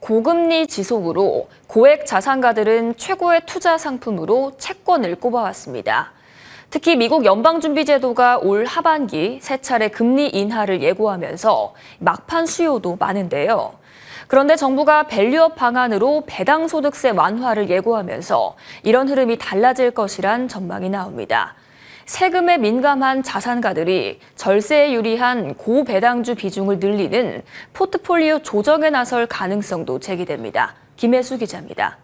고금리 지속으로 고액 자산가들은 최고의 투자 상품으로 채권을 꼽아왔습니다. 특히 미국 연방준비제도가 올 하반기 세 차례 금리 인하를 예고하면서 막판 수요도 많은데요. 그런데 정부가 밸류업 방안으로 배당소득세 완화를 예고하면서 이런 흐름이 달라질 것이란 전망이 나옵니다. 세금에 민감한 자산가들이 절세에 유리한 고배당주 비중을 늘리는 포트폴리오 조정에 나설 가능성도 제기됩니다. 김혜수 기자입니다.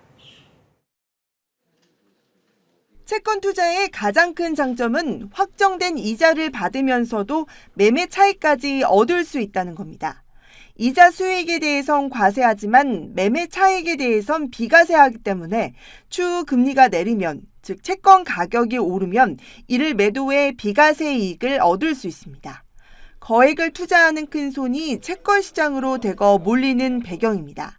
채권 투자의 가장 큰 장점은 확정된 이자를 받으면서도 매매 차익까지 얻을 수 있다는 겁니다. 이자 수익에 대해선 과세하지만 매매 차익에 대해선 비과세하기 때문에 추후 금리가 내리면, 즉 채권 가격이 오르면 이를 매도해 비과세 이익을 얻을 수 있습니다. 거액을 투자하는 큰 손이 채권 시장으로 대거 몰리는 배경입니다.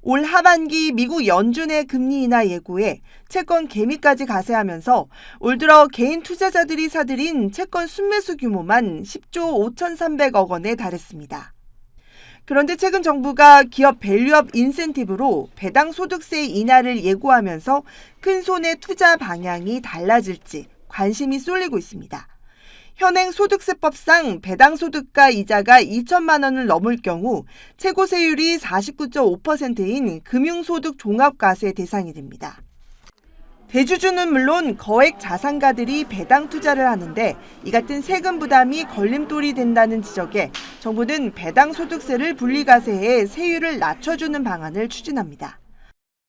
올 하반기 미국 연준의 금리 인하 예고에 채권 개미까지 가세하면서 올 들어 개인 투자자들이 사들인 채권 순매수 규모만 10조 5,300억 원에 달했습니다. 그런데 최근 정부가 기업 밸류업 인센티브로 배당 소득세 인하를 예고하면서 큰 손의 투자 방향이 달라질지 관심이 쏠리고 있습니다. 현행 소득세법상 배당소득과 이자가 2천만 원을 넘을 경우 최고 세율이 49.5%인 금융소득 종합과세 대상이 됩니다. 대주주는 물론 거액 자산가들이 배당 투자를 하는데 이 같은 세금 부담이 걸림돌이 된다는 지적에 정부는 배당소득세를 분리과세해 세율을 낮춰주는 방안을 추진합니다.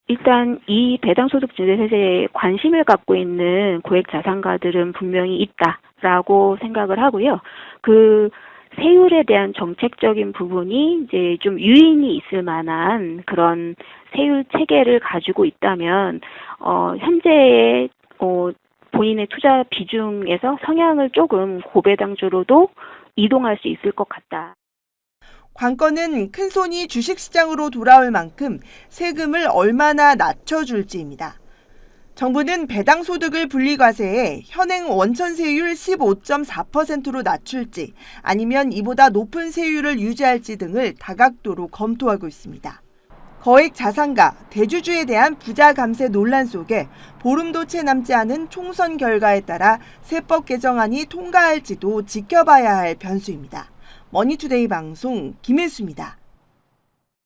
일단 이 배당소득세에 관심을 갖고 있는 고액 자산가들은 분명히 있다라고 생각을 하고요. 그 세율에 대한 정책적인 부분이 이제 좀 유인이 있을 만한 그런 세율 체계를 가지고 있다면 현재의 본인의 투자 비중에서 성향을 조금 고배당주로도 이동할 수 있을 것 같다. 관건은 큰손이 주식시장으로 돌아올 만큼 세금을 얼마나 낮춰줄지입니다. 정부는 배당소득을 분리과세해 현행 원천세율 15.4%로 낮출지 아니면 이보다 높은 세율을 유지할지 등을 다각도로 검토하고 있습니다. 거액 자산가, 대주주에 대한 부자 감세 논란 속에 보름도 채 남지 않은 총선 결과에 따라 세법 개정안이 통과할지도 지켜봐야 할 변수입니다. 머니투데이 방송 김혜수입니다.